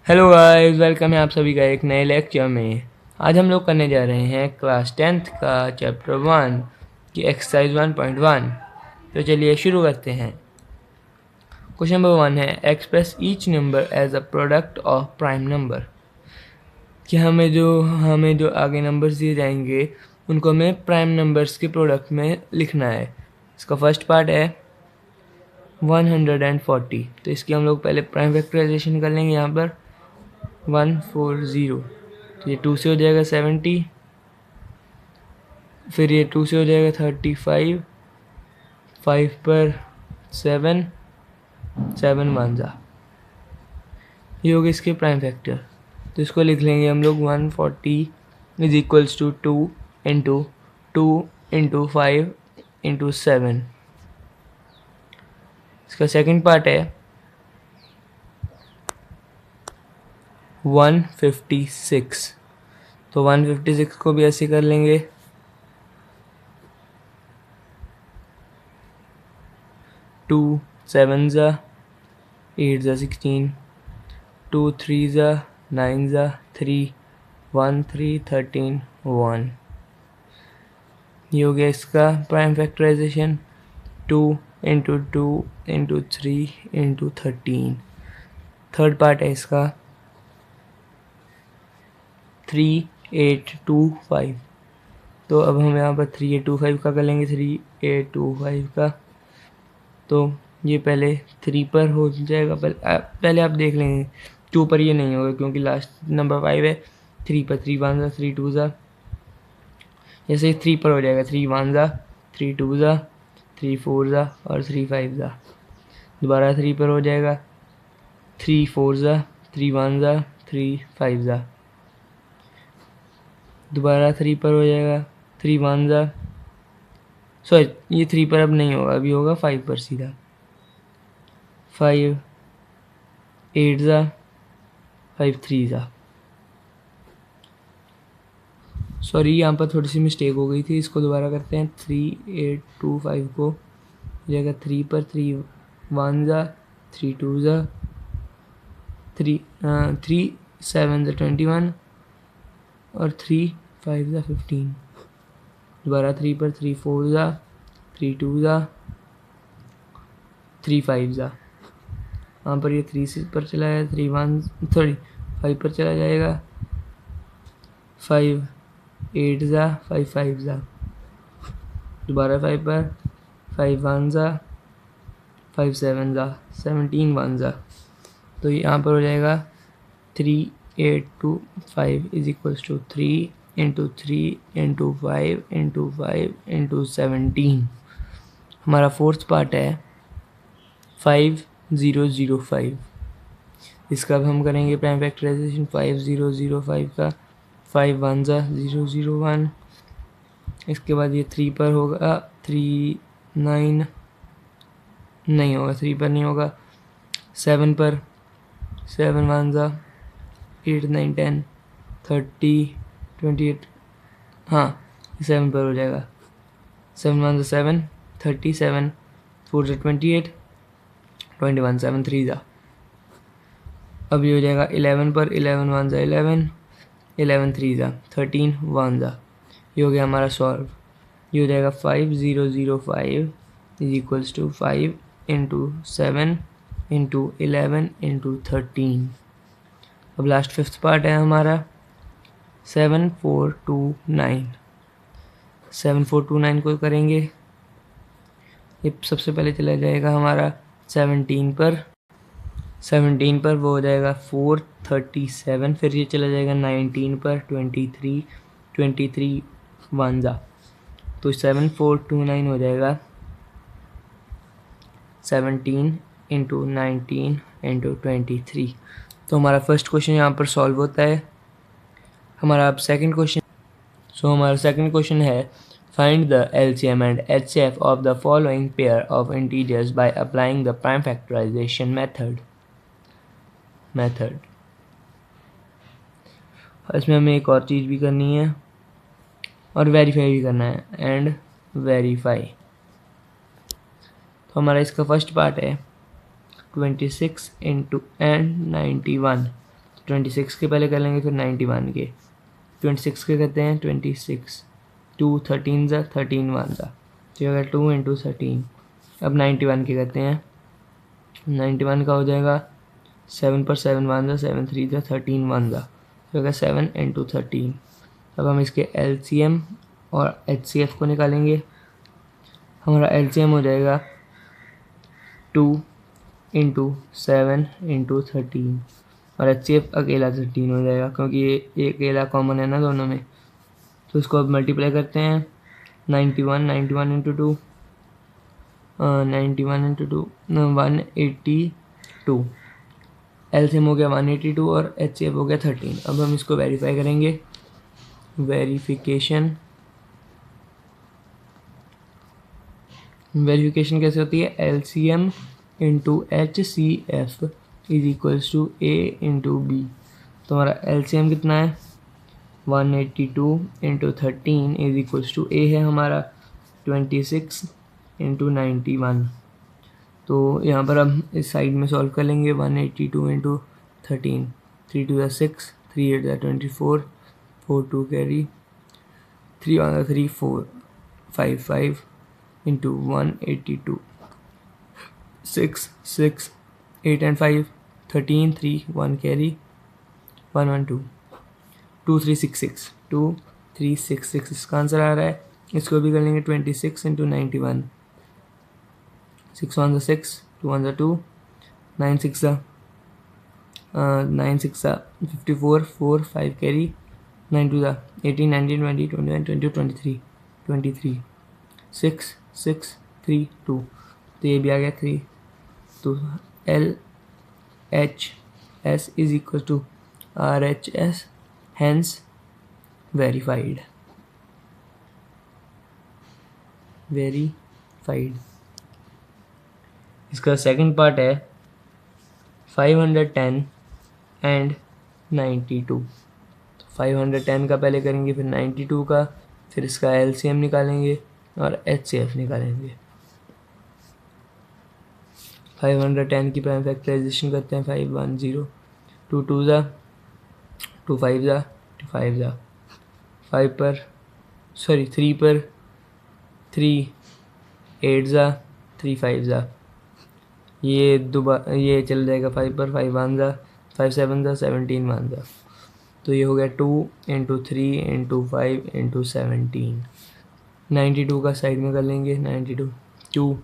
Hello guys, welcome है आप सभी का एक नए लेक्चर में। आज हम लोग करने जा रहे हैं क्लास 10th का चैप्टर 1 की एक्सरसाइज 1.1। तो चलिए शुरू करते हैं। क्वेश्चन नंबर 1 है express each number as a product of prime number. कि हमें जो आगे नंबर्स दिए जाएंगे उनको हमें प्राइम नंबर्स के प्रोडक्ट में लिखना है। इसका फर्स्ट पार्ट है 140। तो इसकी हम लोग पहले प्राइम फैक्टराइजेशन कर लेंगे। यहाँ पर 140, तो ये 2 से हो जाएगा 70, फिर ये 2 से हो जाएगा 35, 5 पर 7, 7 वन जा, ये हो गया इसके प्राइम फैक्टर। तो इसको लिख लेंगे हम लोग 140 is equals to 2 into 5 into 7। इसका सेकंड पार्ट है 156। तो 156 को भी ऐसे कर लेंगे 2 7 जा 8 जा 16, 2 3 जा 9 जा 3, 1 3 13 1। ये हो गया इसका prime factorization 2 into 3 into 13। Third part है इसका 3825। तो अब हम यहाँ पर 3825 का कर लेंगे 3825 का। तो ये पहले 3 पर हो जाएगा, पहले आप देख लेंगे 2 पर ये नहीं होगा क्योंकि लास्ट नंबर 5 है। 3 पर 3 वन ज़ा 3 टू ज़ा, जैसे 3 पर हो जाएगा 3 वन ज़ा 3 टू ज़ा 3 4 ज़ा और 3 5 ज़ा। दोबारा 3 पर हो जाएगा 3 4 ज़ा 3 वन ज़ा 3 5 ज़ा। दोबारा 3 पर हो जाएगा 3 वन ज़ा, सॉरी ये 3 पर अब नहीं होगा, अभी होगा 5 पर सीधा। 5 8 ज़ा 5 3 ज़ा, सॉरी यहाँ पर थोड़ी सी मिस्टेक हो गई थी, इसको दोबारा करते हैं। 3825 को हो जाएगा 3 पर 3 वन ज़ा 3 टू ज़ा 3 7 ज़ा 21 और 3 5 ज़ा 15। दोबारा 3 पर 3 4 ज़ा 3 टू ज़ा 3 5 ज़ा। यहाँ पर ये 3 पर चला जाएगा 3 वन, सॉरी 5 पर चला जाएगा 5 8 ज़ा 5 5 ज़ा। दोबारा 5 पर 5 वन ज़ा 5 7 ज़ा 17 वन ज़ा। तो यहाँ पर हो जाएगा 3825 is equals to 3 into 3 into 5 into 5 into 17। हमारा फोर्थ पार्ट है 5005। इसका अब हम करेंगे प्राइम फैक्टराइजेशन 5005 का। 5 वन ज़ा 001, इसके बाद ये 3 पर होगा 3 9 नहीं होगा, 3 पर नहीं होगा। 7 पर 7 वन ज़ा 8 9 10 30 28, हाँ 7 पर हो जाएगा। 7 वन ज़ा 7 37 4 ज़ा 28 21 7 3 ज़ा। अब ये हो जाएगा 11 पर 11 वन ज़ा 11 11 3 ज़ा 13 वन ज़ा। ये हो गया हमारा सॉल्व। ये हो जाएगा 5005 is equals to 5 into 7 into 11 into 13। अब लास्ट फिफ्थ पार्ट है हमारा 7429। 7429 को करेंगे, ये सबसे पहले चला जाएगा हमारा 17 पर। 17 पर वो हो जाएगा 437, फिर ये चला जाएगा 19 पर 23 वन ज़ा। तो 7429 हो जाएगा 17 इंटू 19 इंटू 23। तो हमारा फर्स्ट क्वेश्चन यहाँ पर सॉल्व होता है। हमारा अब सेकंड क्वेश्चन, हमारा सेकंड क्वेश्चन है find the LCM and HCF of the following pair of integers by applying the prime factorization method. इसमें हमें एक और चीज़ भी करनी है और वेरीफाई भी करना है, एंड वेरीफाई। तो हमारा इसका फर्स्ट पार्ट है 26 इंटू एंड 91। 26 के पहले कर लेंगे, फिर 91 के। 26 के करते हैं 26, 2 13 ज़ा 13 1 ज़ा, तो ये होगा 2 इंटू 13। अब 91 के करते हैं, 91 का हो जाएगा 7 पर 7 1 ज़ा 7 3 ज़ा 13 1 ज़ा, तो होगा 7 इंटू 13। अब हम इसके LCM और HCF को निकालेंगे। हमारा LCM हो जाएगा 2 इंटू 7 इंटू 13 और HCF अकेला 13 हो जाएगा, क्योंकि ये अकेला कॉमन है ना दोनों में। तो इसको अब मल्टीप्लाई करते हैं, 91 इंटू 2, 91 इंटू 2 182। LCM हो गया 182 और HCF हो गया 13। अब हम इसको वेरीफाई करेंगे। वेरिफिकेशन कैसे होती है, LCM into HCF is equals to A into B। तो हमारा LCM कितना है, 182 into 13 is equals to A है हमारा 26 इंटू 91। तो यहाँ पर हम इस साइड में सॉल्व कर लेंगे, 182 into 13, 3 2 6, 3 8 24, 4 2 carry, 3 1 3 4 5 5 into 182, 6 6 8 and 5 13 3 1 carry 1 1 2 2 3 6 6 2 3 6 6 इसका आंसर आ रहा है। इसको भी कर लेंगे 26 इंटू 91, 6 1 6 2 1 2 9 6 9 6 54 4 5 कैरी 9 2 18 19 20 21 22 23 23 6 6 3 2, तो ये भी आ गया 3। तो LHS is equal to RHS, hence verified. इसका सेकंड पार्ट है 510 एंड 92। तो 510 का पहले करेंगे, फिर 92 का, फिर इसका LCM निकालेंगे और HCF निकालेंगे। 510 की प्राइम फैक्टराइजेशन करते हैं, 5 1 0, 2 2 ज़ा 2 5 ज़ा 2 5 ज़ा 5 पर 3 पर 3 8 ज़ा 3 5 ज़ा, ये दोबारा ये चल जाएगा 5 पर 5 1 ज़ा 5 7 ज़ा 17 1 ज़ा, तो ये हो गया 2 इंटू 3 इंटू 5 इंटू 17। 92 का साइड में कर लेंगे, 92 2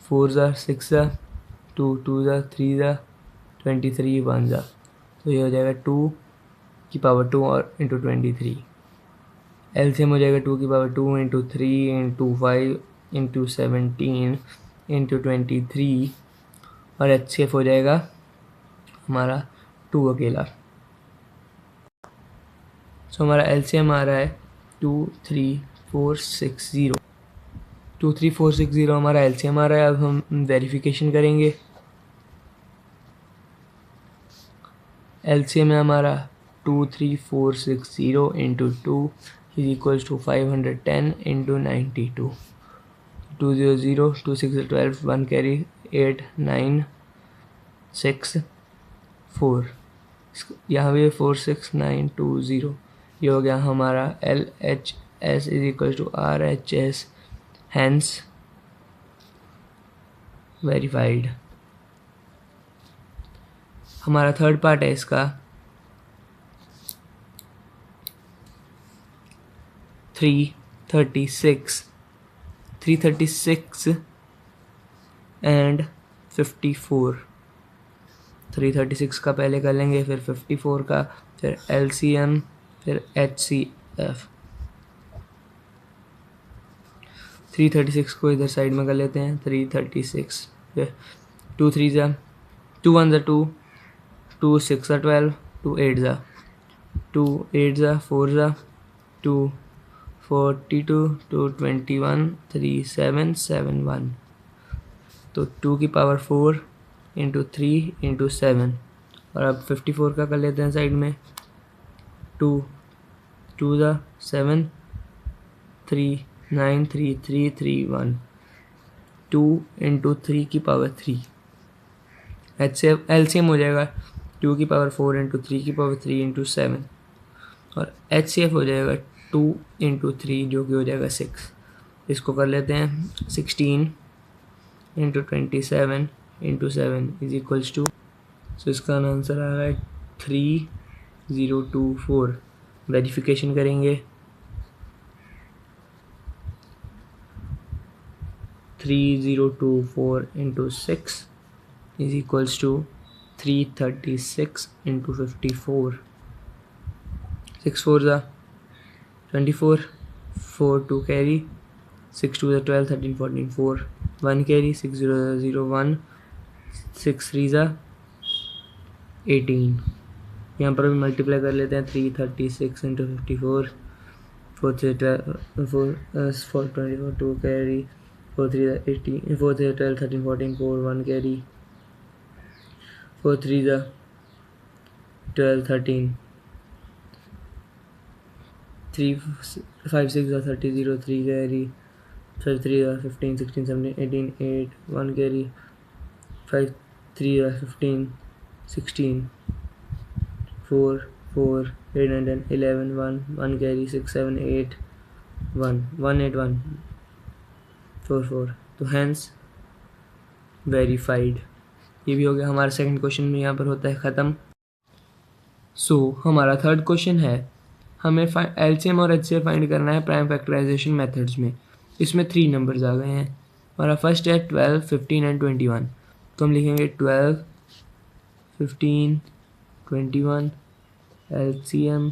4 ज़ा 6 ज़ा 2 2 ज़ा 3 ज़ा 23 1 ज़ा, तो ये हो जाएगा 2 की पावर 2 और इंटू 23। LCM हो जाएगा 2 की power 2 into 3 into 5 into 17 into 23 और HCF हो जाएगा हमारा 2 अकेला। सो हमारा LCM आ रहा है 23460। 23460 हमारा LCM आ रहा है। अब हम वेरिफिकेशन करेंगे। LCM है हमारा 23460 into 2 is equals to 510 into 92। 200 2 6 12 1 carry 8 9 6 4, यहाँ भी 4 6 9 2 0। ये हो गया हमारा LHS is equals to RHS, hence verified. हमारा थर्ड पार्ट है इसका 336 एंड 54। 336 का पहले कर लेंगे, फिर 54 का, फिर LCM, फिर HCF। 336 को इधर साइड में कर लेते हैं। 336 फिर 2 3 ज़ा 2 1 ज़ा 2 2 6 ज़ा 12 2 8 ज़ा 2 8 ज़ा 4 ज़ा 2 42 2 21 3 7 7 1। तो 2 की पावर 4 इंटू 3 इंटू 7। और अब 54 का कर लेते हैं साइड में। 2 2 ज़ा 7 3 9 3 3 3 1 2 इंटू 3 की पावर 3। HCF LCM हो जाएगा 2 की पावर 4 इंटू 3 की पावर 3 इंटू 7 और HCF हो जाएगा 2 इंटू 3 जो कि हो जाएगा 6। इसको कर लेते हैं 16 into 27 into 7 is equals to, so इसका आंसर आ रहा है 3024। वेरिफिकेशन करेंगे 3024 into 6 is equals to 336 into 54। 6 4 ज़ा 24, 4 2 कैरी, 6 2 ज़ा 12 13 14 4 1 कैरी, 6 0 ज़ा 0 1, 6 3 ज़ा 18। यहाँ पर भी मल्टीप्लाई कर लेते हैं 336 इंटू 54, 4 3 12 4 24 2 कैरी, 4 3 ज़ा 18, 4 3 12 13 14 4 1 कैरी, 4 3 ज़ा 12 13, 3 5 6 ज़ा 30 0 3 कैरी, 5 3 ज़ा 15 16 17 18 8 1 कैरी, 5 3 ज़ा 15 16 4 4 8 9 10 11 1 1 कैरी, 6 7 8 1 1 8 1 4 4। तो हैंस वेरीफाइड। ये भी हो गया हमारा सेकंड क्वेश्चन में यहाँ पर होता है ख़त्म। सो हमारा थर्ड क्वेश्चन है, हमें LCM और HCF फाइंड करना है प्राइम फैक्टराइजेशन मेथड्स में। इसमें 3 नंबर्स आ गए हैं। हमारा फर्स्ट है 12 15 एंड 21। तो हम लिखेंगे 12 15 21 LCM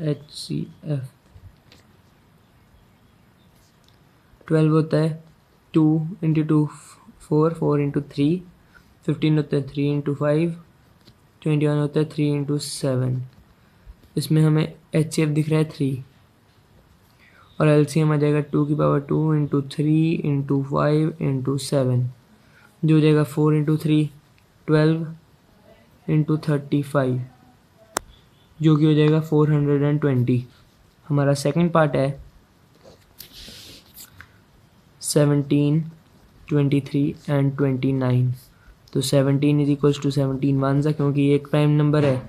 HCF। 12 होता है 2 इंटू 2 4 4 इंटू 3, 15 होता है 3 इंटू 5, 21 होता है 3 इंटू 7। इसमें हमें HCF दिख रहा है 3 और LCM आ जाएगा 2 की पावर 2 इंटू 3 इंटू 5 इंटू 7 जो हो जाएगा 4 इंटू 3 12 इंटू 35 जो कि हो जाएगा 420। हमारा सेकंड पार्ट है 17 23 एंड 29। तो 17 इज इक्वल्स टू 17 वन सा क्योंकि ये एक प्राइम नंबर है,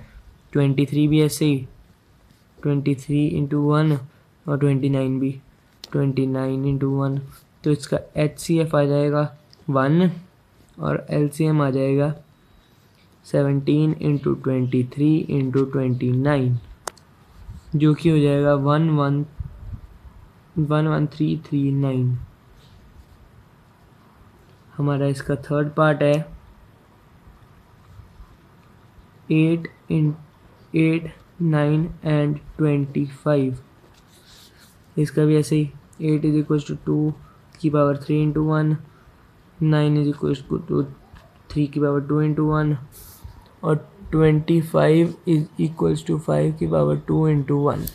23 भी ऐसे ही 23 इंटू 1 और 29 भी 29 इंटू 1। तो इसका HCF आ जाएगा 1 और LCM आ जाएगा 17 इंटू 23 इंटू 29 जो कि हो जाएगा 11339। हमारा इसका थर्ड पार्ट है 8 9 एंड 25। इसका भी ऐसे ही 8 इज इक्वल्स टू 2 की power 3 into 1, 9 is equals to 3 की पावर 2 इंटू 1 और 25 इज इक्वल्स टू 5 की पावर 2 इंटू 1।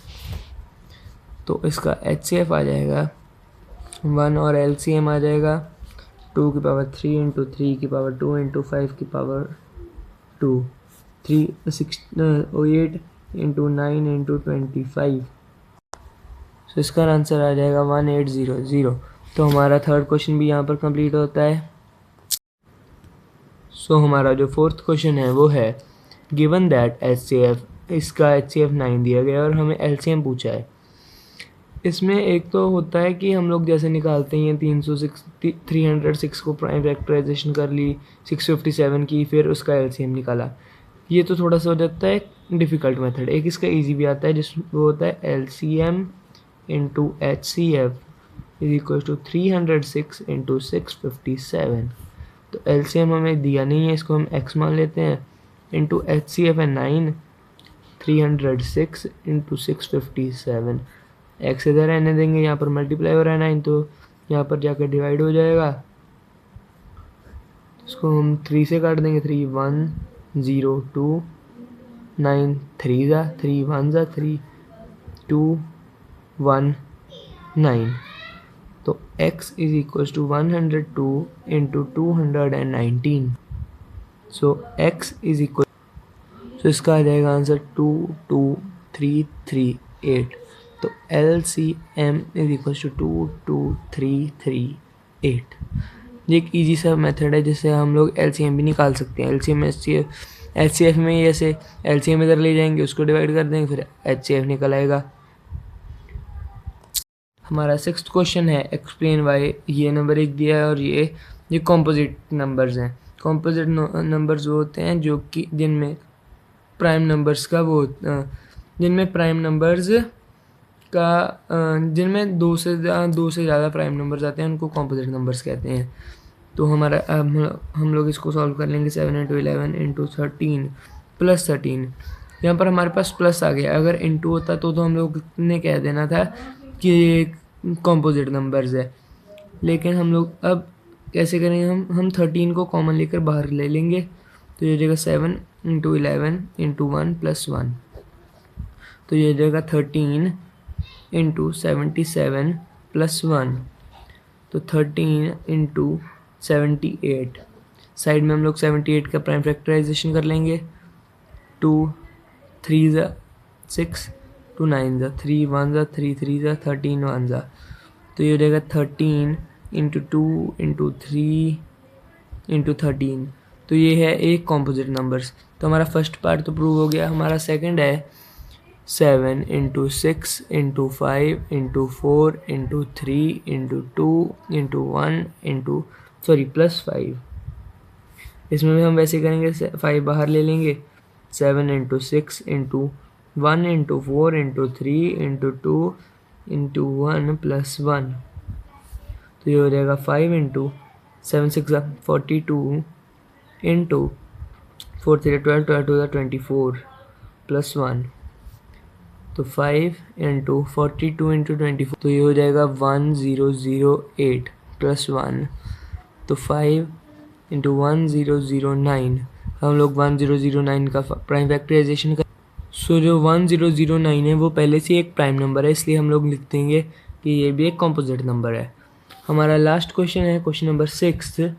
तो इसका HCF आ जाएगा 1 और LCM आ जाएगा 2 की पावर 3 इंटू 3 की पावर 2 इंटू 5 की पावर 2, 8 इंटू 9 इंटू 25। सो इसका आंसर आ जाएगा 1800। तो हमारा थर्ड क्वेश्चन भी यहाँ पर कंप्लीट होता है। सो हमारा जो फोर्थ क्वेश्चन है वो है गिवन दैट HCF, इसका HCF 9 दिया गया और हमें LCM पूछा है। इसमें एक तो होता है कि हम लोग जैसे निकालते हैं 306 को प्राइम फैक्टराइजेशन कर ली, 657 की, फिर उसका LCM निकाला। ये तो थोड़ा सा हो जाता है डिफ़िकल्ट मेथड। एक इसका इजी भी आता है जिसमें वो होता है LCM into HCF is equal to 306 into 657। तो LCM हमें दिया नहीं है, इसको हम x मान लेते हैं, इंटू HCF है 9, 306 इंटू 657। x इधर रहने देंगे, यहाँ पर मल्टीप्लाई हो रहा है 9 तो यहाँ पर जाकर डिवाइड हो जाएगा। इसको हम 3 से काट देंगे, 3 1 0 2 9 3 ज़ा 3 1 ज़ा 3 2 1 9। तो x is equals to 102 into 219। So x is equal, so इसका आ जाएगा आंसर 22338। तो LCM इज इक्वल्स टू 22338। ये एक इजी सा मेथड है जिससे हम लोग LCM भी निकाल सकते हैं। LCM HCF HCF में ही ऐसे LCM इधर ले जाएंगे, उसको डिवाइड कर देंगे, फिर HCF निकल आएगा। हमारा 6th क्वेश्चन है एक्सप्लेन वाई। ये नंबर 1 दिया है और ये कॉम्पोजिट नंबर्स हैं। कॉम्पोजिट नंबर्स वो होते हैं जो कि जिनमें प्राइम नंबर्स का जिनमें प्राइम नंबर्स का जिनमें दो से ज़्यादा प्राइम नंबर्स आते हैं, उनको कॉम्पोजिट नंबर्स कहते हैं। तो हमारा हम लोग इसको सॉल्व कर लेंगे। 7 × 11 × 13 + 13। यहाँ पर हमारे पास प्लस आ गया। अगर इंटू होता तो हम लोग ने कह देना था कि ये कॉम्पोजिट नंबर्स है, लेकिन हम लोग अब कैसे करेंगे, हम 13 को कॉमन लेकर बाहर ले लेंगे। तो ये हो जाएगा 7 × 11 × 1 + 1। तो ये हो जाएगा 13 × 77 + 1। तो 13 × 78। साइड में हम लोग 78 का प्राइम फैक्टराइजेशन कर लेंगे। 2 3 ज़ा 6, 2 9 ज़ा 3, 1 ज़ा 3, 3 ज़ा 13, 1 ज़ा। तो ये हो जाएगा 13 × 2 × 3 × 13। तो ये है एक कॉम्पोजिट नंबर्स। तो हमारा फर्स्ट पार्ट तो प्रूव हो गया। हमारा सेकंड है 7 × 6 × 5 × 4 × 3 × 2 × 1 +5। इसमें भी हम वैसे करेंगे, 5 बाहर ले लेंगे। 7 × 6 × 1 × 4 × 3 × 2 × 1 +1। तो ये हो जाएगा 5 × 7 6 42 × 4 3 12 12 2 24 +1। तो 5 × 42 × 24, तो ये हो जाएगा 1008 +1। तो 5 × 1009, हम लोग 1009 का प्राइम फैक्टराइजेशन कर। सो जो 1009 है वो पहले से एक प्राइम नंबर है, इसलिए हम लोग लिख देंगे कि ये भी एक कॉम्पोजिट नंबर है। हमारा लास्ट क्वेश्चन है question number 7th,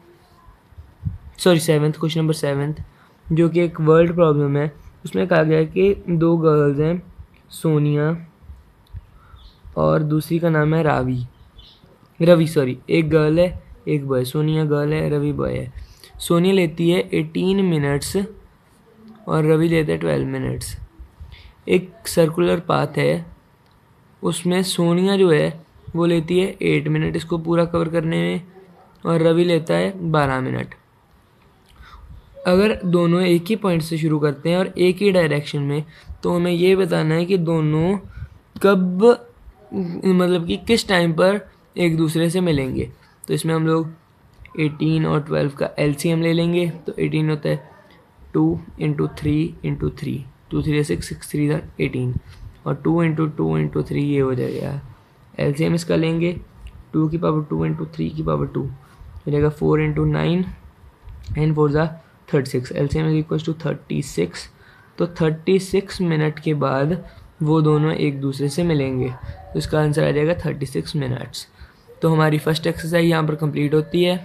question number 7th, जो कि एक वर्ल्ड प्रॉब्लम है। उसमें कहा गया है कि 2 गर्ल्स हैं, सोनिया और दूसरी का नाम है रवि। एक गर्ल है, एक बॉय। सोनिया गर्ल है, रवि बॉय है। सोनिया लेती है 18 मिनट्स और रवि लेता है 12 मिनट्स। एक सर्कुलर पाथ है, उसमें सोनिया जो है वो लेती है 8 मिनट इसको पूरा कवर करने में, और रवि लेता है 12 मिनट। अगर दोनों एक ही पॉइंट से शुरू करते हैं और एक ही डायरेक्शन में, तो हमें ये बताना है कि दोनों कब, मतलब कि किस टाइम पर एक दूसरे से मिलेंगे। तो इसमें हम लोग 18 और 12 का LCM ले लेंगे। तो 18 होता है 2 × 3 × 3, 2 3 6 6 3 18, और 2 × 2 × 3 ये हो जाएगा। LCM इसका लेंगे, 2 की पावर 2 × 3 की पावर 2 हो जाएगा 4 × 9 एंड 4 ज़ा 36। LCM is equal to 36। तो 36 मिनट के बाद वो दोनों एक दूसरे से मिलेंगे। तो इसका आंसर आ जाएगा 36 मिनट्स। तो हमारी फर्स्ट एक्सरसाइज यहाँ पर कंप्लीट होती है।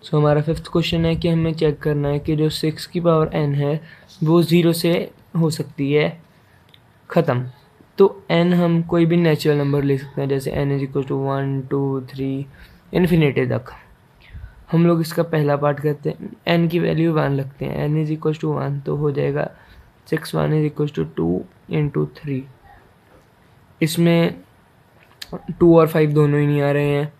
सो हमारा 5th क्वेश्चन है कि हमें चेक करना है कि जो 6 की पावर n है वो 0 से हो सकती है ख़त्म। तो n हम कोई भी नेचुरल नंबर ले सकते हैं, जैसे n is equal to 1 2 3 infinity तक। हम लोग इसका पहला पार्ट करते हैं, n की वैल्यू 1 लगते हैं। n इज इक्वल टू 1, तो हो जाएगा 6 1 इज इक्वल टू 2 × 3। इसमें 2 और 5 दोनों ही नहीं आ रहे हैं।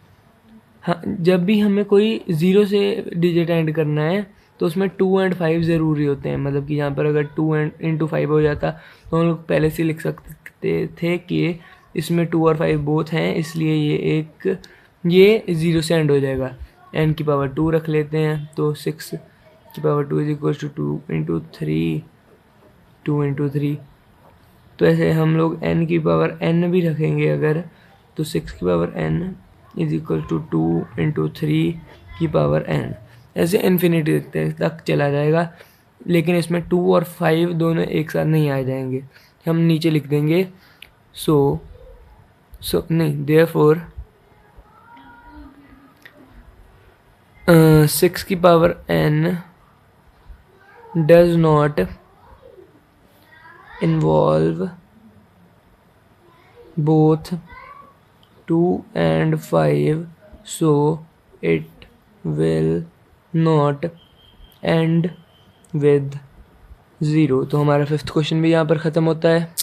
हाँ, जब भी हमें कोई 0 से डिजिट एंड करना है तो उसमें 2 और 5 ज़रूरी होते हैं। मतलब कि यहाँ पर अगर 2 × 5 हो जाता तो हम लोग पहले से लिख सकते थे कि इसमें 2 और 5 बोथ हैं, इसलिए ये 0 से एंड हो जाएगा। n की पावर 2 रख लेते हैं, तो 6 की पावर 2 इज इक्वल टू 2 × 3 2 × 3। तो ऐसे हम लोग n की पावर n भी रखेंगे अगर, तो 6 की power n is equal to 2 × 3 की पावर n। ऐसे इन्फिनिटी तक चला जाएगा, लेकिन इसमें 2 और 5 दोनों एक साथ नहीं आ जाएंगे। हम नीचे लिख देंगे देयरफॉर 6 की power n does not involve both 2 and 5, so it will not end with zero. तो हमारा फिफ्थ क्वेश्चन भी यहाँ पर ख़त्म होता है।